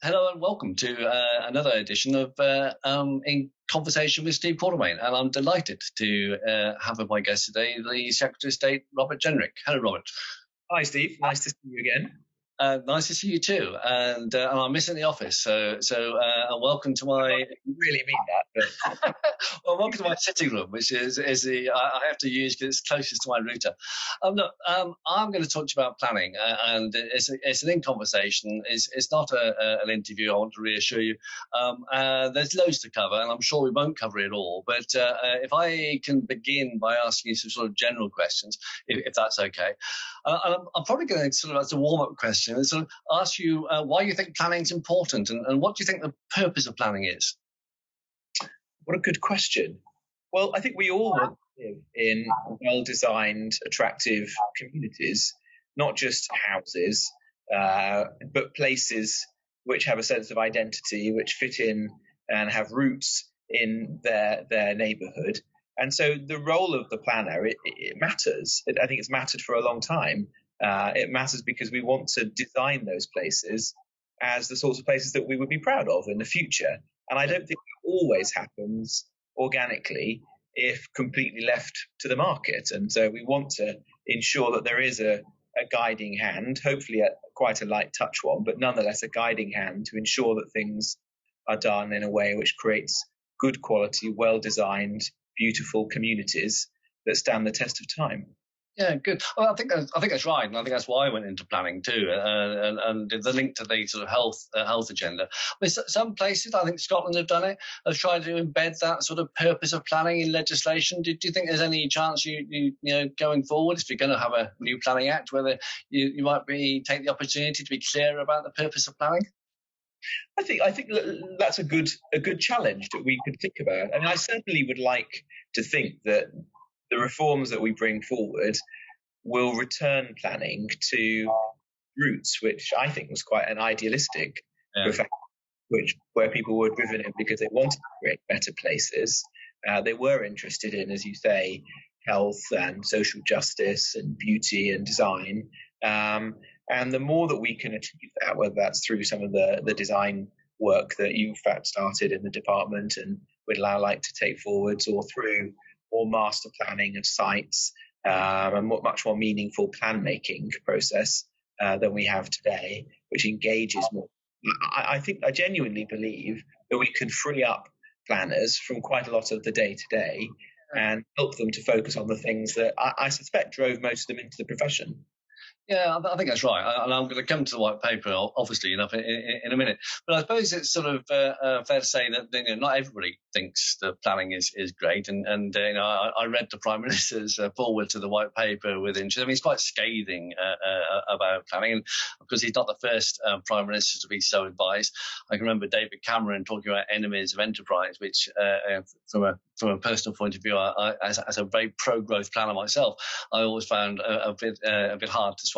Hello and welcome to another edition of In Conversation with Steve Quartermain. And I'm delighted to have as my guest today the Secretary of State, Robert Jenrick. Hello, Robert. Hi, Steve. Nice to see you again. Nice to see you too, and I'm missing the office. So welcome to my. I don't really mean that, but well, welcome to my sitting room, which is the I have to use because it's closest to my router. Look, I'm going to talk to you about planning, and it's an in conversation. It's not an interview. I want to reassure you. There's loads to cover, and I'm sure we won't cover it all. But if I can begin by asking you some sort of general questions, if that's okay, I'm probably going to sort of as a warm up question. And sort of ask you why you think planning is important and what do you think the purpose of planning is? What a good question. Well, I think we all want to live in well-designed, attractive communities, not just houses, but places which have a sense of identity, which fit in and have roots in their neighborhood. And so the role of the planner, it matters. I think it's mattered for a long time. It matters because we want to design those places as the sorts of places that we would be proud of in the future. And I don't think it always happens organically if completely left to the market. And so we want to ensure that there is a guiding hand, hopefully quite a light touch one, but nonetheless a guiding hand to ensure that things are done in a way which creates good quality, well-designed, beautiful communities that stand the test of time. Yeah, good. Well, I think that's right, and I think that's why I went into planning too, and the link to the sort of health agenda. I mean, some places, I think Scotland have done it, have tried to embed that sort of purpose of planning in legislation. Do you think there's any chance you know going forward, if you're going to have a new planning act, whether you might take the opportunity to be clear about the purpose of planning? I think that's a good challenge that we could think about. I mean, I certainly would like to think that the reforms that we bring forward will return planning to roots, which I think was quite an idealistic profession, where people were driven in because they wanted to create better places. They were interested in, as you say, health and social justice and beauty and design. And the more that we can achieve that, whether that's through some of the design work that you, in fact, started in the department and would allow like to take forwards, or through more master planning of sites, and much more meaningful plan making process than we have today, which engages more. I genuinely believe that we can free up planners from quite a lot of the day to day and help them to focus on the things that I suspect drove most of them into the profession. Yeah, I think that's right, and I'm going to come to the white paper, obviously enough, in a minute. But I suppose it's sort of fair to say that not everybody thinks that planning is great, and I read the Prime Minister's forward to the white paper with interest. I mean, it's quite scathing about planning, and of course he's not the first Prime Minister to be so advised. I can remember David Cameron talking about enemies of enterprise, which from a personal point of view, as a very pro-growth planner myself, I always found a bit hard to swallow.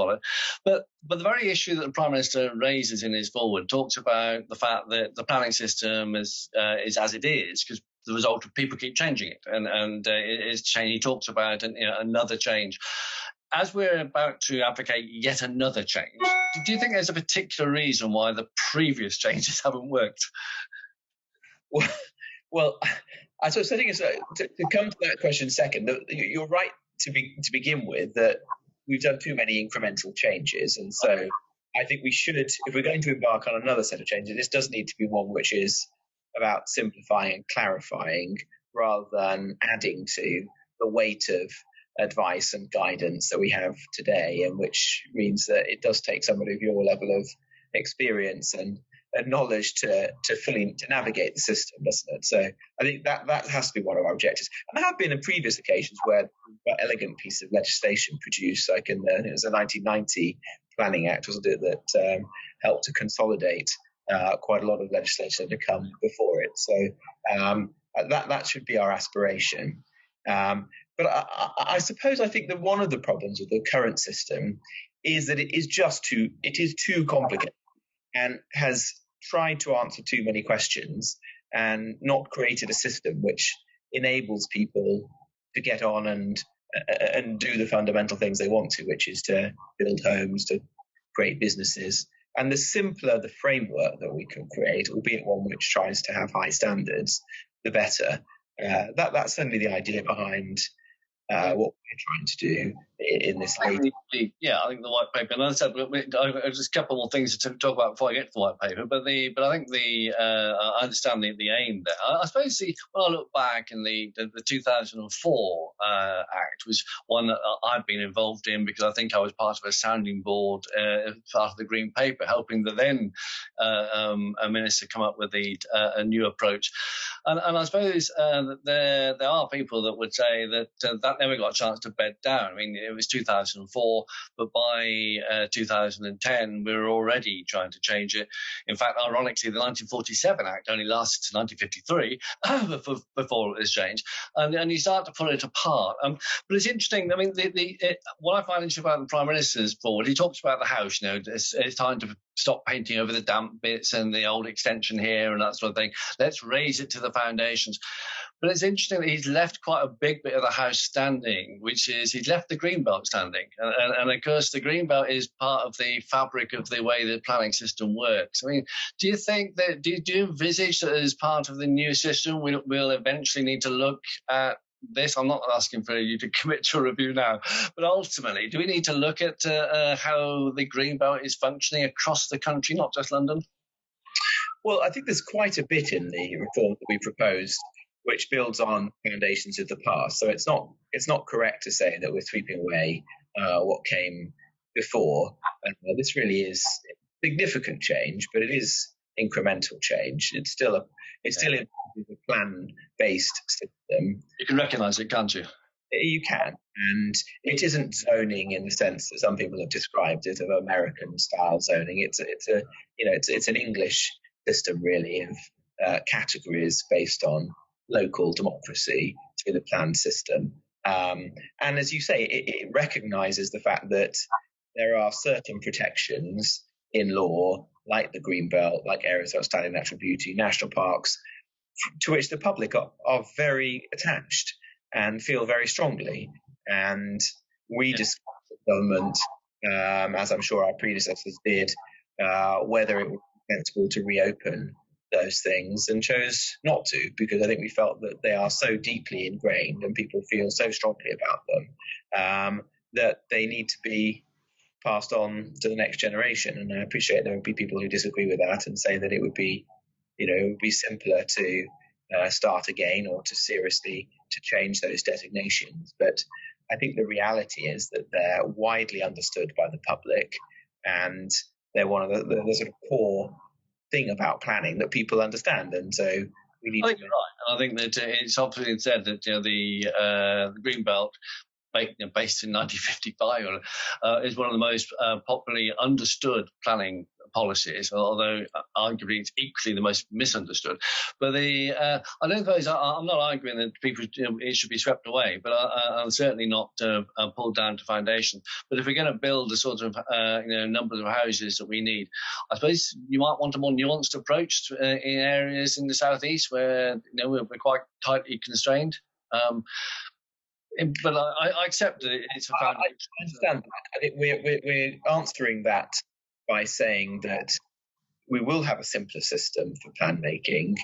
But the very issue that the Prime Minister raises in his forward talks about the fact that the planning system is as it is because the result of people keep changing it, and it is change. He talks about another change. As we're about to advocate yet another change, do you think there's a particular reason why the previous changes haven't worked? Well, I think it's to come to that question second. You're right to begin with that we've done too many incremental changes, and so I think we should, if we're going to embark on another set of changes, this does need to be one which is about simplifying and clarifying rather than adding to the weight of advice and guidance that we have today, and which means that it does take somebody of your level of experience and knowledge to navigate the system, doesn't it? So I think that has to be one of our objectives. And there have been in previous occasions where an elegant piece of legislation produced, like it was a 1990 Planning Act, wasn't it, that helped to consolidate quite a lot of legislation to come before it. So that should be our aspiration. But I suppose I think that one of the problems with the current system is that it is too complicated and has tried to answer too many questions and not created a system which enables people to get on and do the fundamental things they want to, which is to build homes, to create businesses, And the simpler the framework that we can create, albeit one which tries to have high standards, the better. That's certainly the idea behind what we're trying to do in this latest. Yeah, I think the white paper, and as I said, just a couple more things to talk about before I get to the white paper. But I think I understand the aim there. I suppose when I look back in the 2004 Act was one that I've been involved in because I think I was part of a sounding board, part of the Green Paper, helping the then minister come up with a new approach. And I suppose there are people that would say that never got a chance to bed down. I mean, it was 2004, but by 2010, we were already trying to change it. In fact, ironically, the 1947 Act only lasted to 1953 before it was changed. And you start to pull it apart. But it's interesting. I mean, what I find interesting about the Prime Minister's board, he talks about the House, it's time to stop painting over the damp bits and the old extension here and that sort of thing. Let's raise it to the foundations. But it's interesting that he's left quite a big bit of the House standing, which is he's left the Greenbelt standing. And of course, the Greenbelt is part of the fabric of the way the planning system works. I mean, do you think that, do you envisage that as part of the new system, we'll eventually need to look at this? I'm not asking for you to commit to a review now, but ultimately, do we need to look at how the Greenbelt is functioning across the country, not just London? Well, I think there's quite a bit in the reform that we proposed which builds on foundations of the past. So it's not correct to say that we're sweeping away what came before. This really is significant change, but it is incremental change. It's still a plan-based system. You can recognise it, can't you? You can, and it isn't zoning in the sense that some people have described it of American-style zoning. It's an English system really of categories based on local democracy through the planned system. And as you say, it recognises the fact that there are certain protections in law, like the Greenbelt, like areas of outstanding natural beauty, national parks, to which the public are very attached and feel very strongly. And we discussed with government, as I'm sure our predecessors did, whether it would be sensible to reopen those things, and chose not to, because I think we felt that they are so deeply ingrained and people feel so strongly about them that they need to be passed on to the next generation. And I appreciate there would be people who disagree with that and say that it would be simpler to start again or to seriously to change those designations. But I think the reality is that they're widely understood by the public, and they're one of the sort of core thing about planning that people understand. And so we need. I think you're right. I think that it's often said that the Greenbelt, based in 1955, is one of the most popularly understood planning policies, although arguably it's equally the most misunderstood. But I don't suppose I'm not arguing that people it should be swept away, but I'm certainly not pulled down to foundation. But if we're going to build the sort of number of houses that we need, I suppose you might want a more nuanced approach in areas in the southeast where we're quite tightly constrained. But I accept that it's a foundation. I understand that. I think we're answering that by saying that we will have a simpler system for plan making.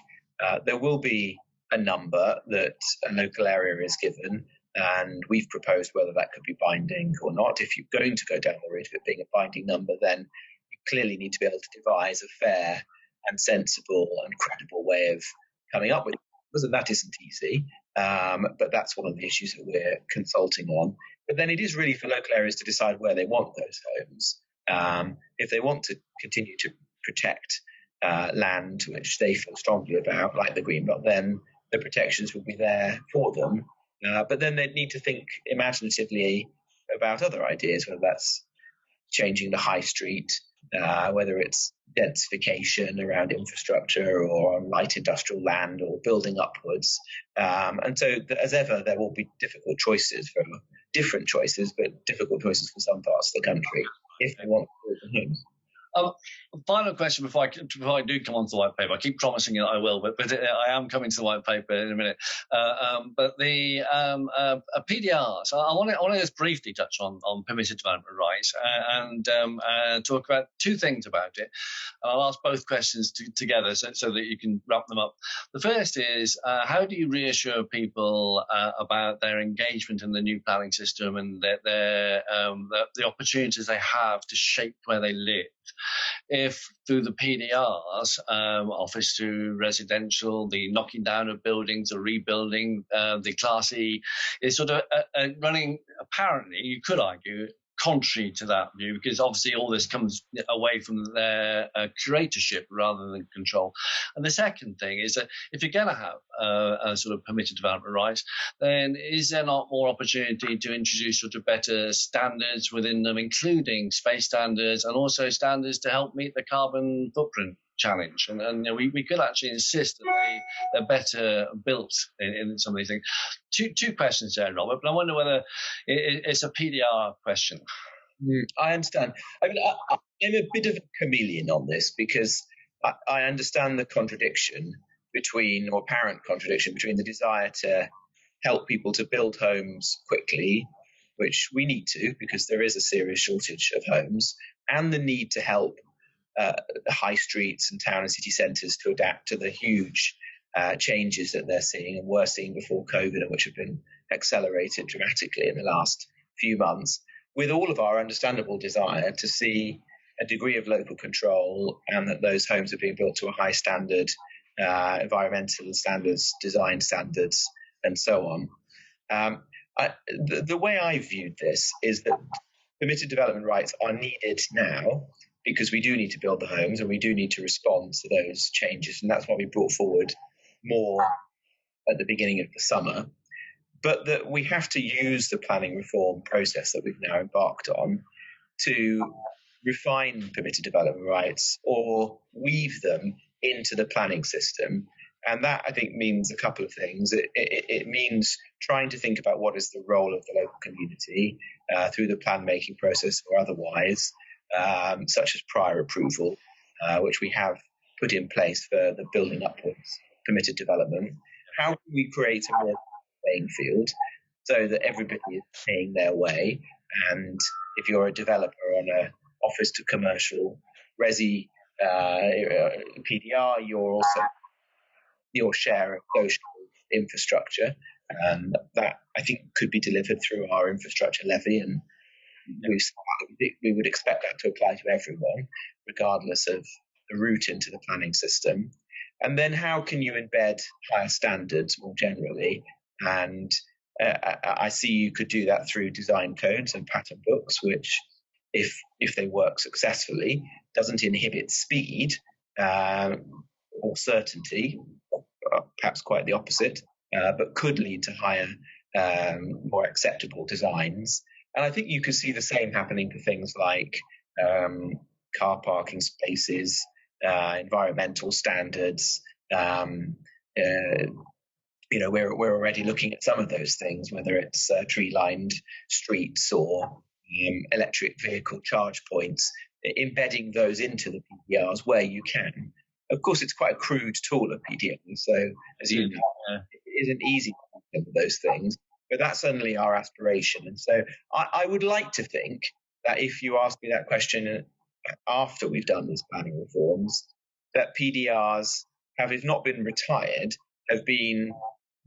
There will be a number that a local area is given, and we've proposed whether that could be binding or not. If you're going to go down the route of it being a binding number, then you clearly need to be able to devise a fair and sensible and credible way of coming up with it. And that isn't easy, but that's one of the issues that we're consulting on. But then it is really for local areas to decide where they want those homes. If they want to continue to protect land which they feel strongly about, like the Greenbelt, then the protections will be there for them. But then they'd need to think imaginatively about other ideas, whether that's changing the high street, whether it's densification around infrastructure or on light industrial land or building upwards. And so, as ever, there will be difficult choices for different choices, but difficult choices for some parts of the country if they want to build homes. Um, Final question before I do come on to the white paper. I keep promising that I will, but I am coming to the white paper in a minute. But the PDRs, I want to just briefly touch on permitted development rights and talk about two things about it. I'll ask both questions together so that you can wrap them up. The first is, how do you reassure people about their engagement in the new planning system and the opportunities they have to shape where they live? If through the PDRs, office to residential, the knocking down of buildings or rebuilding, the Class E is sort of running, apparently, you could argue, contrary to that view, because obviously all this comes away from their curatorship rather than control. And the second thing is that if you're going to have a sort of permitted development rights, then is there not more opportunity to introduce sort of better standards within them, including space standards and also standards to help meet the carbon footprint challenge? And we could actually insist that they're better built in some of these things. Two questions there, Robert, but I wonder whether it's a PDR question. I understand. I mean, I'm a bit of a chameleon on this because I understand the contradiction between, or apparent contradiction between, the desire to help people to build homes quickly, which we need to because there is a serious shortage of homes, and the need to help the high streets and town and city centres to adapt to the huge changes that they're seeing and were seeing before COVID, and which have been accelerated dramatically in the last few months, with all of our understandable desire to see a degree of local control and that those homes are being built to a high standard, environmental standards, design standards, and so on. The way I viewed this is that permitted development rights are needed now because we do need to build the homes and we do need to respond to those changes. And that's why we brought forward more at the beginning of the summer. But that we have to use the planning reform process that we've now embarked on to refine permitted development rights or weave them into the planning system. And that, I think, means a couple of things. It means trying to think about what is the role of the local community through the plan-making process or otherwise, such as prior approval, which we have put in place for the building upwards permitted development. How can we create a more playing field so that everybody is paying their way? And if you're a developer on a office to commercial resi PDR, you're also your share of social infrastructure, and that I think could be delivered through our infrastructure levy, and we would expect that to apply to everyone, regardless of the route into the planning system. And then how can you embed higher standards more generally? And I see you could do that through design codes and pattern books, which, if they work successfully, doesn't inhibit speed or certainty, perhaps quite the opposite, but could lead to higher, more acceptable designs. And I think you could see the same happening for things like car parking spaces, environmental standards. We're already looking at some of those things, whether it's tree-lined streets or electric vehicle charge points, embedding those into the PDRs where you can. Of course, it's quite a crude tool, a PDR, so as you know, it isn't easy to implement those things, but that's certainly our aspiration. And so I would like to think that if you ask me that question after we've done these planning reforms, that PDRs have, if not been retired, have been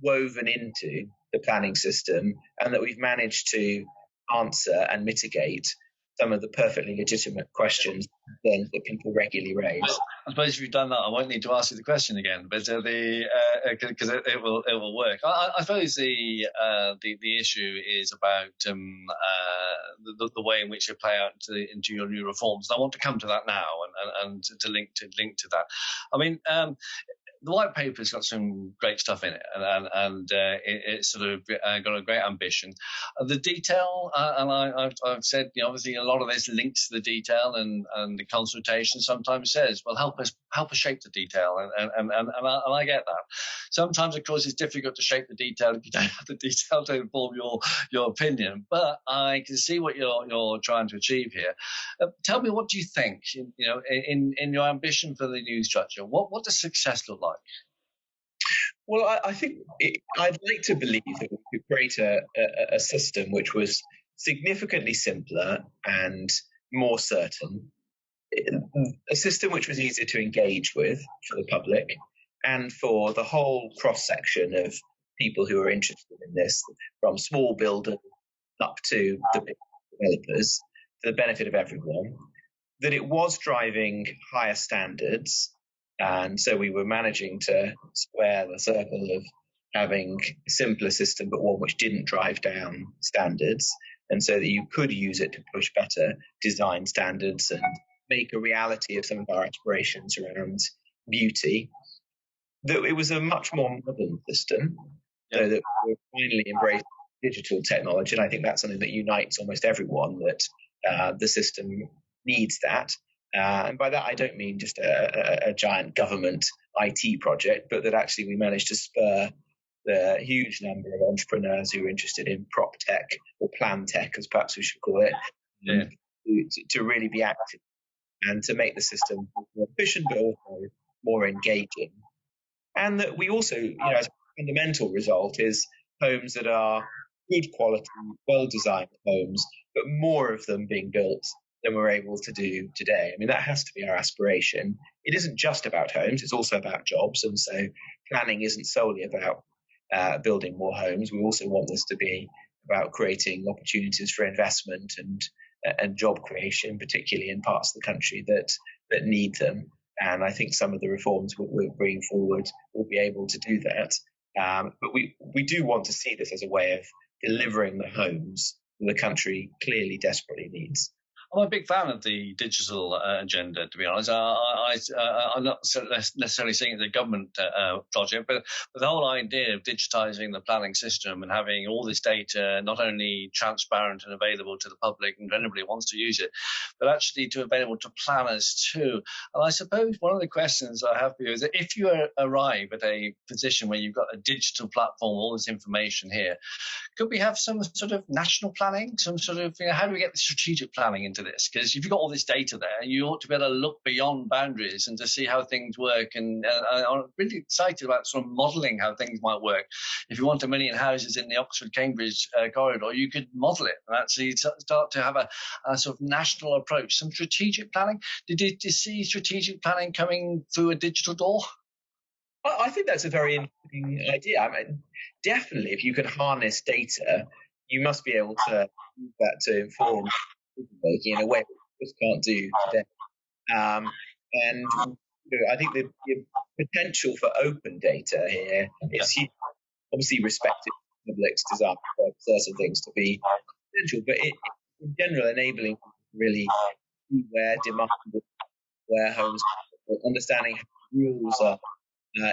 woven into the planning system, and that we've managed to answer and mitigate some of the perfectly legitimate questions then that people regularly raise. I suppose if you've done that, I won't need to ask you the question again, but because it will work. I suppose the issue is about the way in which they play out into your new reforms. And I want to come to that now and to link to that. I mean, the white paper's got some great stuff in it, and it's sort of got a great ambition. The detail, and I've said, obviously a lot of this links to the detail, and the consultation sometimes says, well, help us shape the detail, and I get that. Sometimes, of course, it's difficult to shape the detail if you don't have the detail to inform your opinion. But I can see what you're trying to achieve here. Tell me, what do you think? In your ambition for the new structure, what does success look like? Well, I think I'd like to believe that we could create a system which was significantly simpler and more certain, a system which was easier to engage with for the public and for the whole cross-section of people who are interested in this, from small builders up to the big developers, for the benefit of everyone, that it was driving higher standards. And so we were managing to square the circle of having a simpler system, but one which didn't drive down standards. And so that you could use it to push better design standards and make a reality of some of our aspirations around beauty. That it was a much more modern system, so that we're finally embracing digital technology. And I think that's something that unites almost everyone, that the system needs that. And by that, I don't mean just a giant government IT project, but that actually we managed to spur the huge number of entrepreneurs who are interested in prop tech, or plan tech, as perhaps we should call it, to really be active and to make the system more efficient, but also more engaging. And that we also, as a fundamental result, is homes that are good quality, well-designed homes, but more of them being built than we're able to do today. I mean, that has to be our aspiration. It isn't just about homes, it's also about jobs. And so planning isn't solely about building more homes. We also want this to be about creating opportunities for investment and job creation, particularly in parts of the country that need them. And I think some of the reforms we're bringing forward will be able to do that. But we do want to see this as a way of delivering the homes the country clearly desperately needs. I'm a big fan of the digital agenda, to be honest. I'm not necessarily seeing it as a government project, but the whole idea of digitizing the planning system and having all this data not only transparent and available to the public and anybody wants to use it, but actually to available to planners too. And I suppose one of the questions I have for you is that if you arrive at a position where you've got a digital platform, all this information here, could we have some sort of national planning, some sort of, how do we get the strategic planning into this? Because if you've got all this data there, you ought to be able to look beyond boundaries and to see how things work. And I'm really excited about sort of modelling how things might work. If you want 1 million houses in the Oxford-Cambridge corridor, you could model it and actually start to have a sort of national approach, some strategic planning. Did you see strategic planning coming through a digital door? I think that's a very interesting idea. I mean, definitely, if you can harness data, you must be able to use that to inform making in a way we just can't do today. And I think the potential for open data here is huge. Obviously respecting the public's desire for certain things to be confidential, but in general enabling people to really see where demand, where homes, understanding how rules are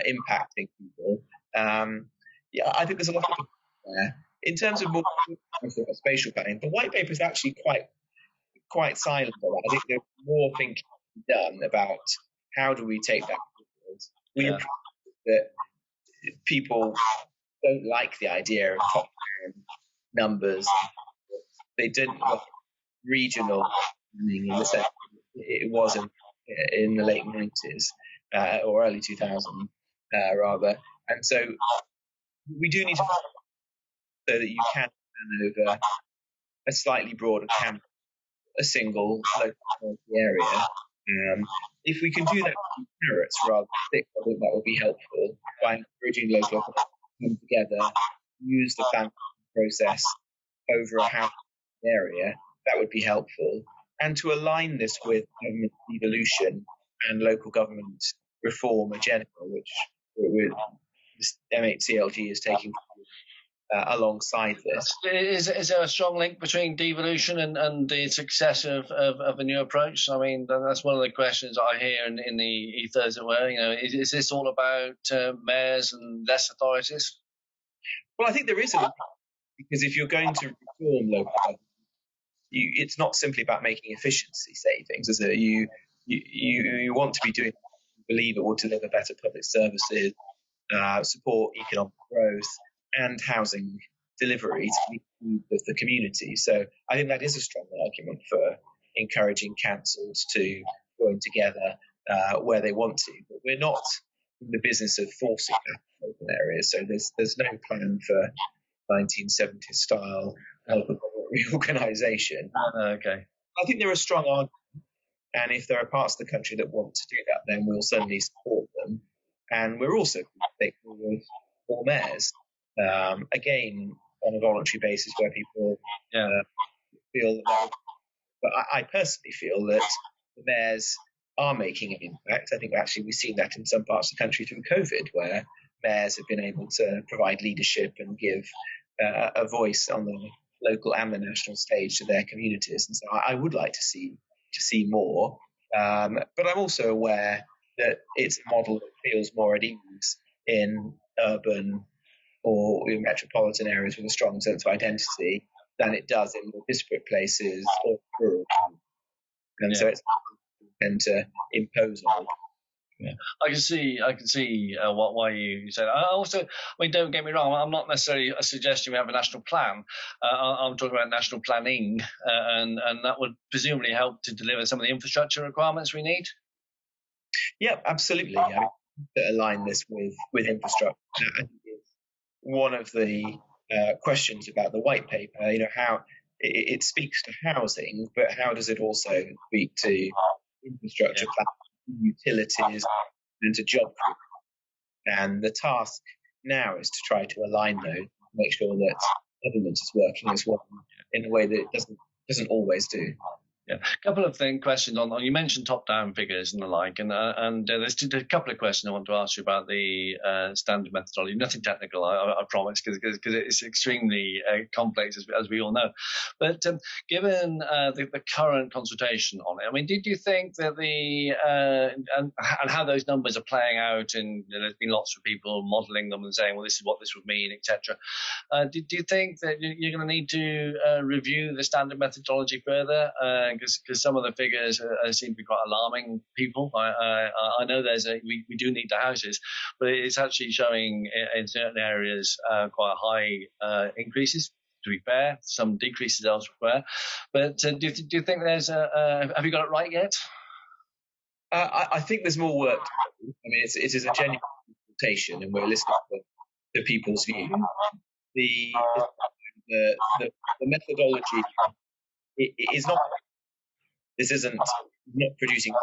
impacting people. I think there's a lot of there. In terms of more spatial planning, the white paper is actually quite silent on that. I think there's more thinking to be done about how do we take that forward. We appreciate that people don't like the idea of top-down numbers. They didn't like regional planning in the sense it was in the late 90s or early 2000s, rather. And so we do need to so that you can plan over a slightly broader canvas, a single local area. If we can do that with carrots rather than sticks, I think that would be helpful by encouraging local authorities to come together, use the planning process over a house area. That would be helpful. And to align this with government evolution and local government reform in general, which M8CLG is taking alongside this. Is there a strong link between devolution and the success of the new approach? I mean, that's one of the questions I hear in the ether, as it were. Is this all about mayors and less authorities? Well, I think there is a link, because if you're going to reform local government, it's not simply about making efficiency savings, is it? You want to be doing, believe it will deliver better public services, support economic growth, and housing delivery to meet the needs of the community. So I think that is a strong argument for encouraging councils to join together where they want to. But we're not in the business of forcing open areas. So there's no plan for 1970s style local reorganisation. Okay. I think there are strong arguments, and if there are parts of the country that want to do that, then we'll certainly support them. And we're also going to take forward more mayors, again, on a voluntary basis where people feel that. But I personally feel that the mayors are making an impact. I think actually we've seen that in some parts of the country through COVID, where mayors have been able to provide leadership and give a voice on the local and the national stage to their communities. And so I would like to see more. But I'm also aware that it's a model that feels more at ease in urban or in metropolitan areas with a strong sense of identity than it does in more disparate places or rural. And so it's tend to impose on. Yeah, I can see why you said. I mean, don't get me wrong. I'm not necessarily suggesting we have a national plan. I'm talking about national planning, and that would presumably help to deliver some of the infrastructure requirements we need. Yeah, absolutely. I mean, to align this with infrastructure, I think it's one of the questions about the white paper. How it speaks to housing, but how does it also speak to infrastructure planning, utilities, and to job creation? And the task now is to try to align those, make sure that government is working as well in a way that it doesn't always do. Yeah, a couple of questions on. You mentioned top-down figures and the like, and there's a couple of questions I want to ask you about the standard methodology. Nothing technical, I promise, because it's extremely complex, as we all know. But given the current consultation on it, I mean, did you think that and how those numbers are playing out, and there's been lots of people modelling them and saying, well, this is what this would mean, etc. Do you think that you're going to need to review the standard methodology further? Because some of the figures seem to be quite alarming people. I know we do need the houses, but it's actually showing in certain areas quite high increases. To be fair, some decreases elsewhere. But do you think there's have you got it right yet? I think there's more work to do. I mean, it is a genuine consultation, and we're listening to people's view. The methodology is not. This isn't not producing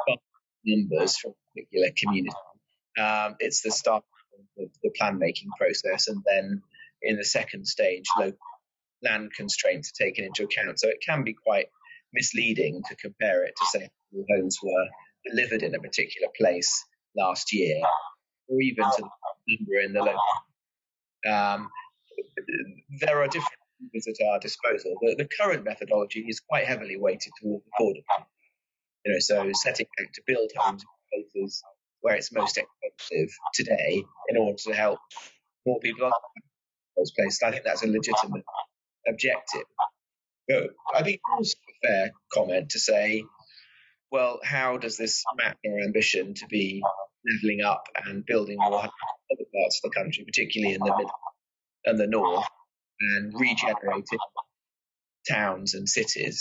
numbers from a particular community. It's the start of the plan making process, and then in the second stage, local land constraints are taken into account. So it can be quite misleading to compare it to say how homes were delivered in a particular place last year, or even to the number in the local. There are different levers at our disposal. The current methodology is quite heavily weighted toward affordability. So setting out to build homes in places where it's most expensive today in order to help more people on those places. I think that's a legitimate objective. But I think it's also a fair comment to say, well, how does this map our ambition to be levelling up and building more homes in other parts of the country, particularly in the middle and the north, and regenerating towns and cities?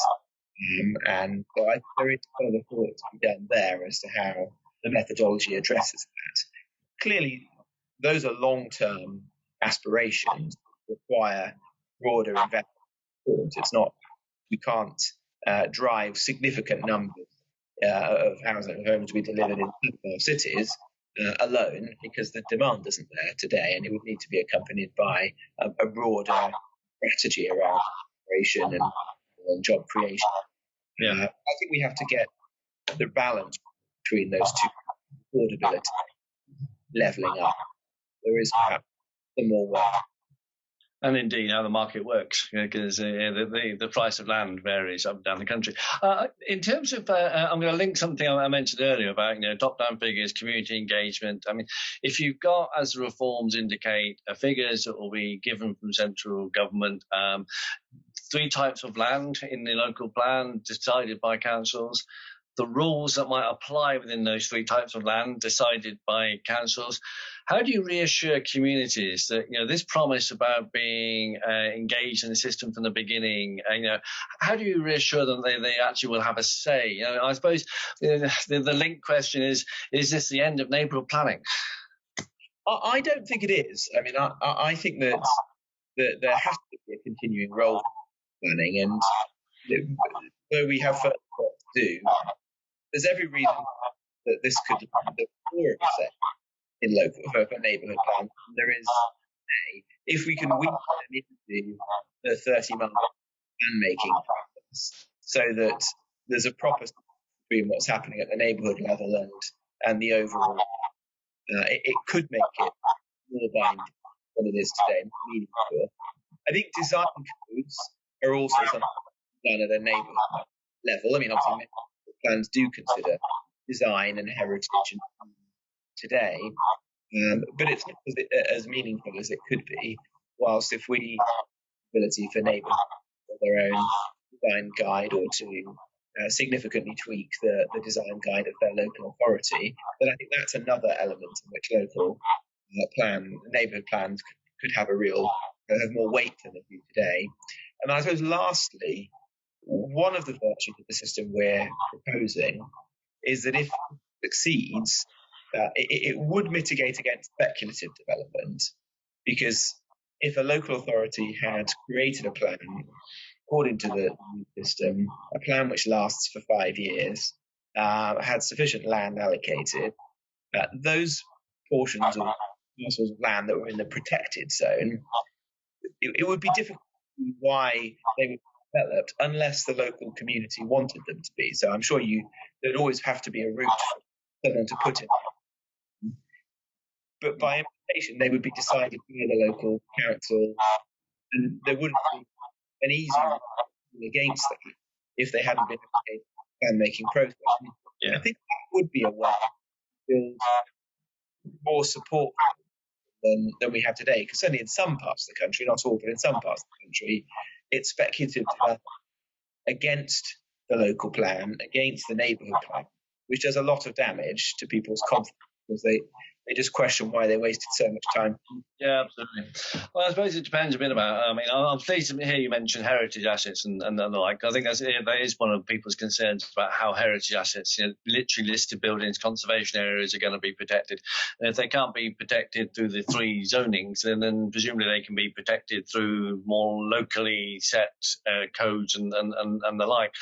And so I think there is further thought to be done there as to how the methodology addresses that. Clearly, those are long-term aspirations that require broader investment. It's not, we can't drive significant numbers of housing homes to be delivered in cities alone, because the demand isn't there today, and it would need to be accompanied by a broader strategy around operation and job creation. I think we have to get the balance between those two, affordability, levelling up. There is perhaps some more work. And indeed, how the market works, because the price of land varies up and down the country. In terms of, I'm going to link something I mentioned earlier about top-down figures, community engagement. I mean, if you've got, as the reforms indicate, figures that will be given from central government, 3 types of land in the local plan decided by councils, the rules that might apply within those 3 types of land decided by councils. How do you reassure communities that this promise about being engaged in the system from the beginning? How do you reassure them they actually will have a say? I suppose the link question is this the end of neighbourhood planning? I don't think it is. I mean, I think that there has to be a continuing role for planning, and though we have further work to do, there's every reason that this could be more of a set in local for neighbourhood plan. There is today, if we can weave them into the 30-month plan making process, so that there's a proper between what's happening at the neighbourhood level and the overall. It could make it more binding than it is today, more meaningful. I think design codes are also something done at a neighbourhood level. I mean, obviously, plans do consider design and heritage today, but it's not as meaningful as it could be. Whilst if we have the ability for neighbours to their own design guide or to significantly tweak the design guide of their local authority, then I think that's another element in which local neighbourhood plans could have have more weight than they do today. And I suppose lastly, one of the virtues of the system we're proposing is that if it succeeds, it would mitigate against speculative development, because if a local authority had created a plan according to the new system, a plan which lasts for 5 years, had sufficient land allocated, those portions of parcels of land that were in the protected zone, it would be difficult to see why they would be developed unless the local community wanted them to be. So I'm sure there'd always have to be a route for someone to put it. But by implication, they would be decided by the local council, and there wouldn't be an easy rule against that if they hadn't been a plan-making process. Yeah. I think that would be a way to build more support than we have today, because certainly in some parts of the country, not all, but in some parts of the country, it's speculative development against the local plan, against the neighbourhood plan, which does a lot of damage to people's confidence, because they just question why they wasted so much time. Yeah, absolutely. Well, I suppose it depends a bit about. I mean, I'm pleased to hear you mention heritage assets and the like. I think that is one of people's concerns about how heritage assets, literally listed buildings, conservation areas, are going to be protected. And if they can't be protected through the 3 zonings, then presumably they can be protected through more locally set codes and the like.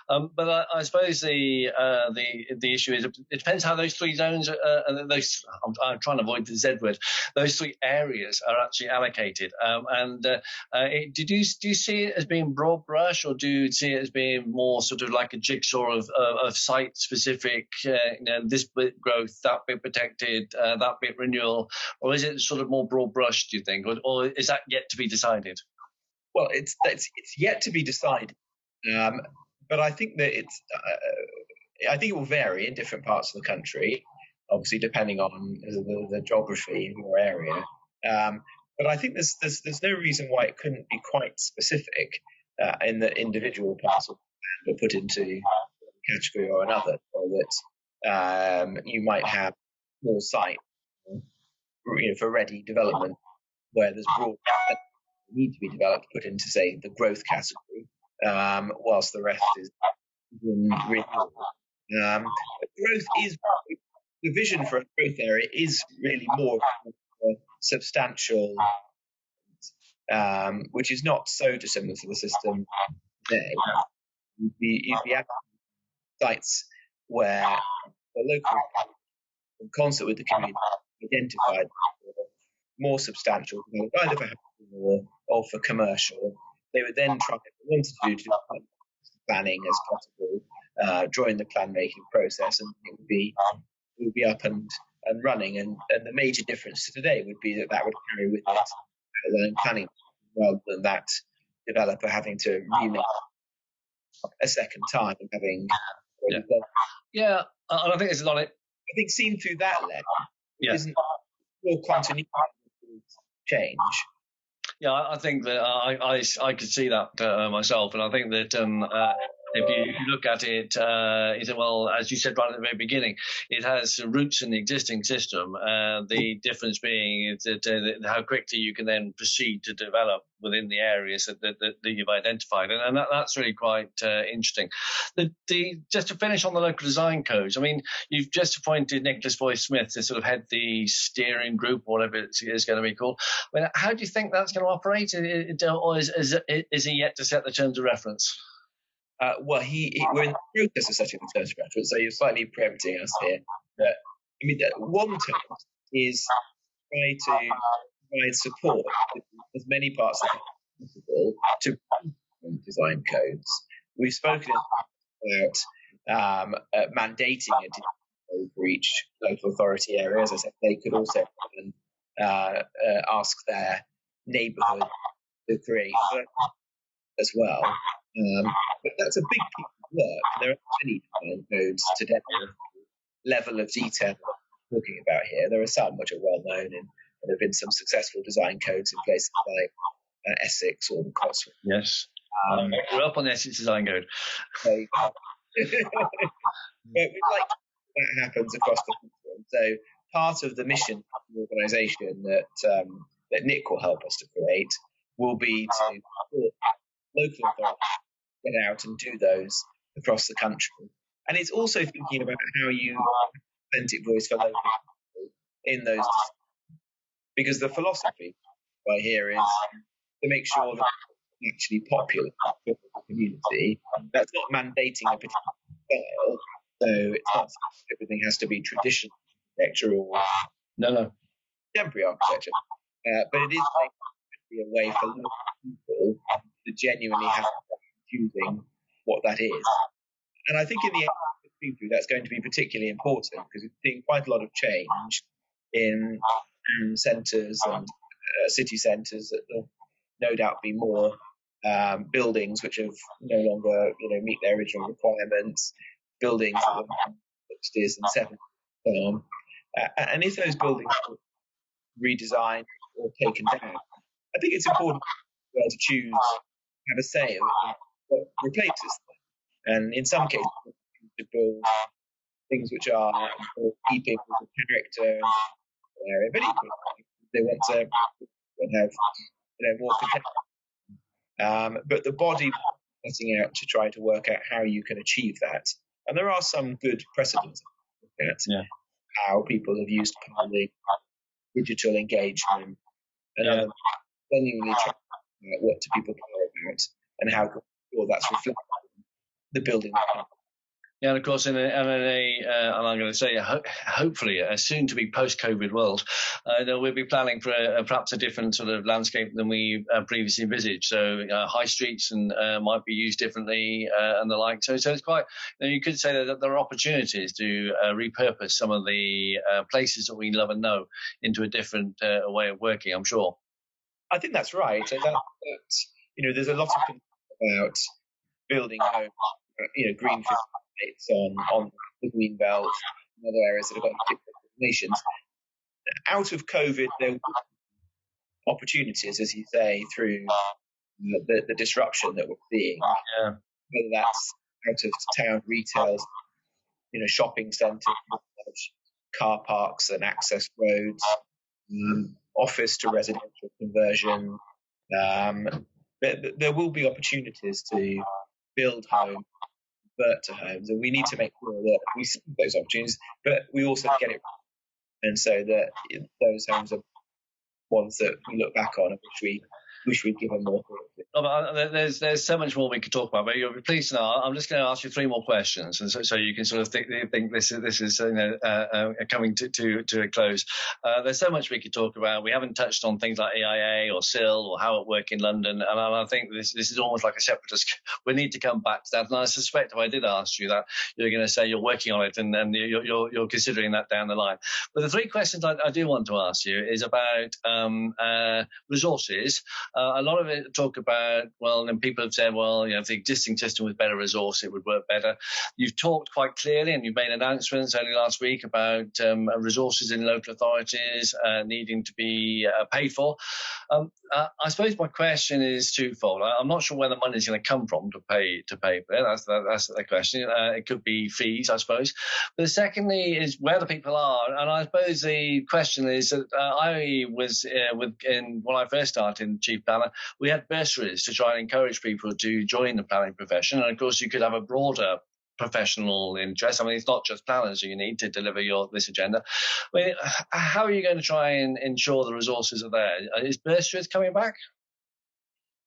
But I suppose the issue is it depends how those 3 zones those. I'm trying to avoid the Z word. Those 3 areas are actually allocated. Do you see it as being broad brush, or do you see it as being more sort of like a jigsaw of site specific? This bit growth, that bit protected, that bit renewal, or is it sort of more broad brush? Do you think, or is that yet to be decided? Well, it's yet to be decided, but I think that I think it will vary in different parts of the country, obviously depending on the geography in your area. But I think there's no reason why it couldn't be quite specific in the individual parcel or put into a category or another, so that you might have more site for ready development where there's broad that need to be developed, put into, say, the growth category, whilst the rest is in renewal. Growth is the vision for a growth area is really more substantial, which is not so dissimilar to the system today. You'd be at sites where the local, in concert with the community, identified more substantial, either for housing or for commercial. They would then try, if they wanted to do planning as possible during the plan making process, and it would be up and running. And the major difference to today would be that would carry with it outline planning rather than that developer having to remake a second time, having already done. Yeah, and I think there's a lot of. I think seen through that lens, Yeah. isn't more continuity change. Yeah, I think that I could see that myself, and I think that if you look at it, well, as you said right at the very beginning, it has roots in the existing system. The difference being is that how quickly you can then proceed to develop within the areas that you've identified, and that's really quite interesting. Just to finish on the local design codes, I mean, you've just appointed Nicholas Boyd-Smith to sort of head the steering group, or whatever it is going to be called. I mean, how do you think that's going to operate, or is he yet to set the terms of reference? Well, we're in the process of setting the terms of reference, so you're slightly preempting us here. But I mean, one term is try to provide support to as many parts as possible to design codes. We've spoken about mandating a design code for each local authority area. As I said, they could also ask their neighbourhood to create as well. But that's a big piece of work. There are many design codes today, level of detail we're talking about here. There are some which are well known, and there have been some successful design codes in places like Essex or the Cotswolds. Yes. We're up on the Essex design code. But we'd like that happens across the country. So part of the mission of the organisation that Nick will help us to create will be to support local authorities get out and do those across the country. And it's also thinking about how you authentic voice for local people in those, because the philosophy right here is to make sure that it's actually popular with the community. That's not mandating a particular style, so it's not everything has to be traditional architecture or contemporary architecture, but it is a way for local people to genuinely have choosing what that is. And I think in the end, that's going to be particularly important because we've seen quite a lot of change in centres and city centres that will no doubt be more buildings which have no longer meet their original requirements, buildings that were 60s and 70s. And if those buildings are redesigned or taken down, I think it's important to be able to choose, have a say in what replaces them. And in some cases, to build things which are more keeping with the character of the area, but equally, they want to have more contemporary. But the body setting out to try to work out how you can achieve that. And there are some good precedents at how people have used public digital engagement and other genuinely trying to figure out what do people care about and how that's reflected in the building. Yeah, and of course, and I'm going to say, hopefully, a soon-to-be post-COVID world, we'll be planning for perhaps a different sort of landscape than we previously envisaged. So high streets and might be used differently and the like. So it's quite, you could say that there are opportunities to repurpose some of the places that we love and know into a different way of working, I'm sure. I think that's right. And that there's a lot of concern about building homes, green on the green belt and other areas that have got particular designations. Out of COVID, there were opportunities, as you say, through the disruption that we're seeing. Yeah. Whether that's out of town retail, shopping centres, car parks and access roads, office to residential conversion. There will be opportunities to build homes, convert to homes, and we need to make sure that we see those opportunities, but we also get it right. And so that those homes are ones that we look back on and which we'd given more thought to. Oh, but there's so much more we could talk about, but you'll be pleased to know I'm just going to ask you 3 more questions, and so you can sort of think this is coming to a close. There's so much we could talk about. We haven't touched on things like EIA or SIL or how it works in London, and I think this is almost like a separatist. We need to come back to that, and I suspect if I did ask you that, you're going to say you're working on it and you're considering that down the line. But the 3 questions I do want to ask you is about resources. A lot of it talk about, well, and people have said, well, if the existing system was better resource, it would work better. You've talked quite clearly, and you've made announcements only last week about resources in local authorities needing to be paid for. I suppose my question is twofold. I'm not sure where the money is going to come from to pay for it. That's the question. It could be fees, I suppose. But secondly is where the people are, and I suppose the question is that I was when I first started in Chief Planner, we had bursaries to try and encourage people to join the planning profession, and of course you could have a broader professional interest. I mean, it's not just planners you need to deliver this agenda. I mean, how are you going to try and ensure the resources are there? Is bursaries coming back?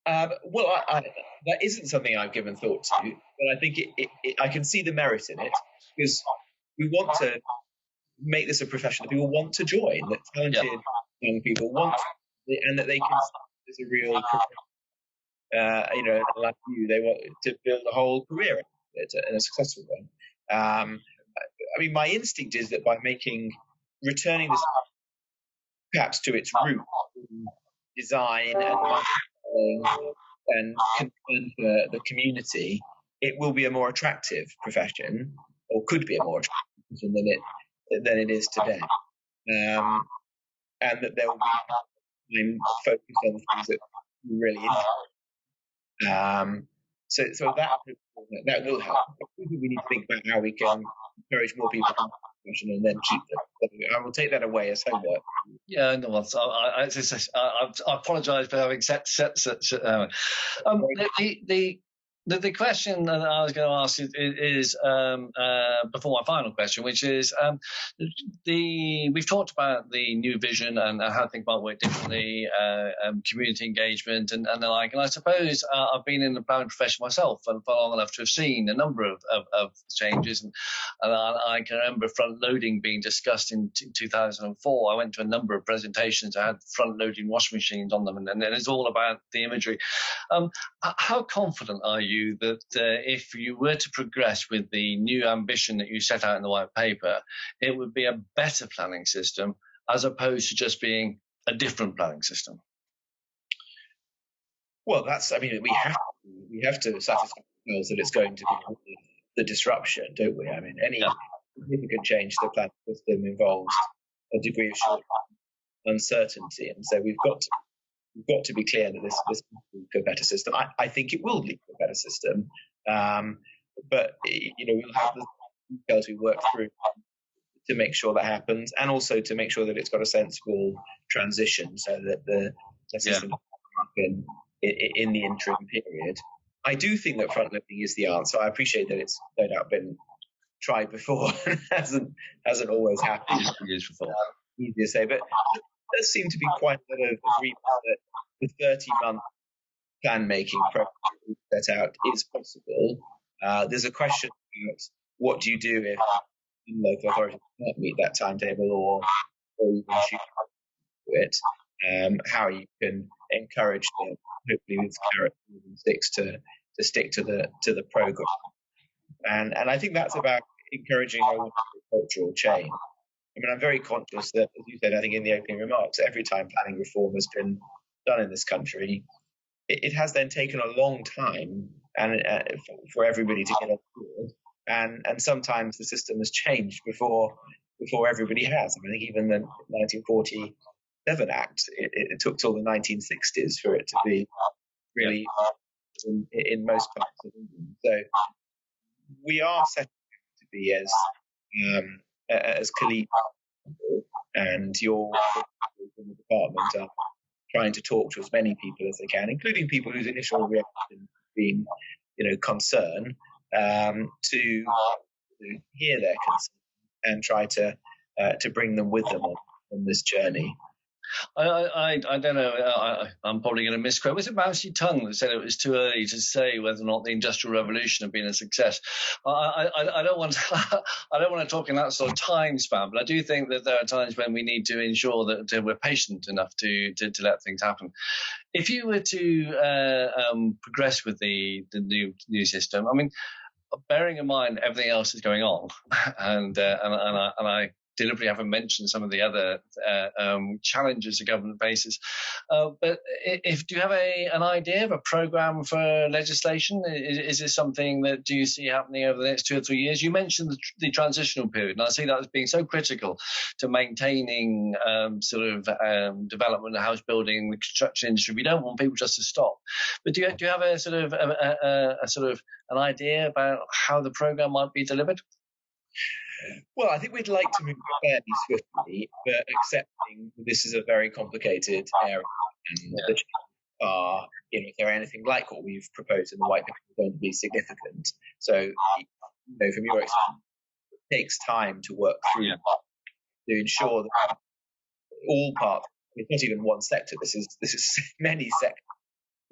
Well, that isn't something I've given thought to, but I think I can see the merit in it, because we want to make this a profession that people want to join, that talented young people want, and that they can see as a real profession. Like you, they want to build a whole career and a successful one. I mean, my instinct is that by returning this perhaps to its root, design and marketing and concern for the community, it will be a more attractive profession, or could be a more attractive profession than it is today, and that there will be time focused on things that we really interested. So that will help. I think we need to think about how we can encourage more people to the profession and then keep them. So I will take that away as homework. Yeah, no, I apologise for having set. The question that I was going to ask is before my final question, which is we've talked about the new vision and how things might work differently, community engagement and the like. And I suppose I've been in the planning profession myself for long enough to have seen a number of changes. And I can remember front loading being discussed in 2004. I went to a number of presentations that had front loading washing machines on them, and it's all about the imagery. How confident are you that if you were to progress with the new ambition that you set out in the white paper, it would be a better planning system as opposed to just being a different planning system? Well, we have to satisfy ourselves that it's going to be the disruption, don't we? I mean, any significant change to the planning system involves a degree of short uncertainty, and so we've got to be clear that this will lead to a better system. I think it will lead to a better system, but we'll have the details we work through to make sure that happens, and also to make sure that it's got a sensible transition, so that the system can in the interim period. I do think that front loading is the answer. I appreciate that it's no doubt been tried before and hasn't always happened. Years before, easy to say, but there does seem to be quite a lot of agreement that the 30-month plan making process set out is possible. There's a question about what do you do if local authorities can't meet that timetable or even choose to do it. How you can encourage them, hopefully with carrots and sticks, to stick to the program, and I think that's about encouraging a cultural change. I mean, I'm very conscious that, as you said, I think in the opening remarks, every time planning reform has been done in this country, it has then taken a long time and for everybody to get on board, and sometimes the system has changed before everybody has. I mean, I think even the 1947 Act, it took till the 1960s for it to be really in most parts of England. So we are set to be as collegial, and your in the department are trying to talk to as many people as they can, including people whose initial reaction being, concern, to hear their concern and try to bring them with them on this journey. I don't know. I'm probably going to misquote. Was it Mao Zedong that said it was too early to say whether or not the Industrial Revolution had been a success? I don't want to talk in that sort of time span, but I do think that there are times when we need to ensure that we're patient enough to let things happen. If you were to progress with the new system, I mean, bearing in mind everything else is going on, and I deliberately haven't mentioned some of the other challenges the government faces. But do you have an idea of a programme for legislation? Is this something that do you see happening over the next 2 or 3 years? You mentioned the transitional period, and I see that as being so critical to maintaining development, house building, the construction industry. We don't want people just to stop. But do you have a sort of an idea about how the programme might be delivered? Well, I think we'd like to move fairly swiftly, but accepting this is a very complicated area, and the changes are, if they're anything like what we've proposed in the white paper, are going to be significant. So, from your experience, it takes time to work through to ensure that all parts. It's not even one sector. This is many sectors,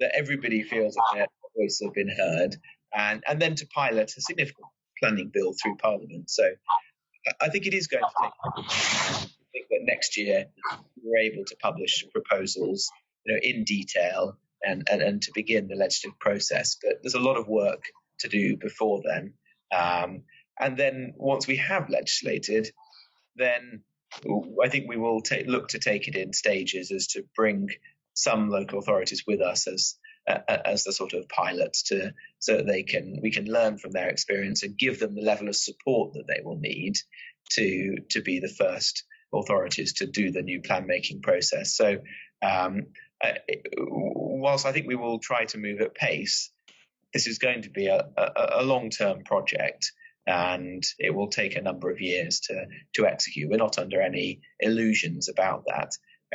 that everybody feels that their voice has been heard, and then to pilot a significant planning bill through Parliament. So I think it is going to take. I think that next year we're able to publish proposals, in detail and to begin the legislative process. But there's a lot of work to do before then. And then once we have legislated, then I think we will look to take it in stages, as to bring some local authorities with us as the sort of pilots, so that we can learn from their experience and give them the level of support that they will need to be the first authorities to do the new plan making process. So whilst I think we will try to move at pace, this is going to be a long-term project, and it will take a number of years to execute. We're not under any illusions about that,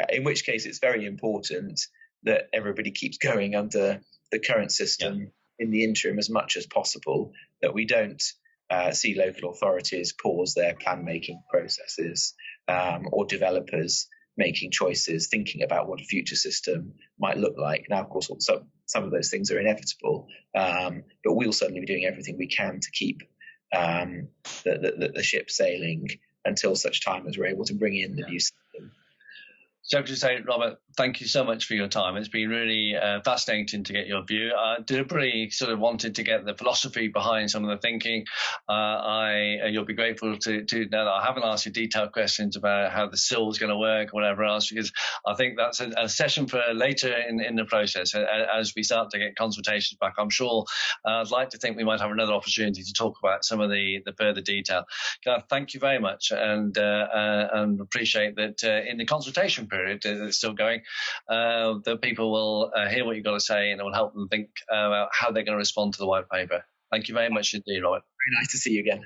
in which case it's very important that everybody keeps going under the current system in the interim as much as possible, that we don't see local authorities pause their plan-making processes, or developers making choices, thinking about what a future system might look like. Now, of course, also, some of those things are inevitable, but we'll certainly be doing everything we can to keep the ship sailing until such time as we're able to bring in the new system. So to say, Robert, thank you so much for your time. It's been really fascinating to get your view. I deliberately sort of wanted to get the philosophy behind some of the thinking. You'll be grateful to know that I haven't asked you detailed questions about how the sill is going to work or whatever else, because I think that's a session for later in the process as we start to get consultations back. I'm sure I'd like to think we might have another opportunity to talk about some of the further detail. Thank you very much, and appreciate that in the consultation period that's still going, that people will hear what you've got to say, and it will help them think about how they're going to respond to the white paper. Thank you very much indeed, Robert. Very nice to see you again.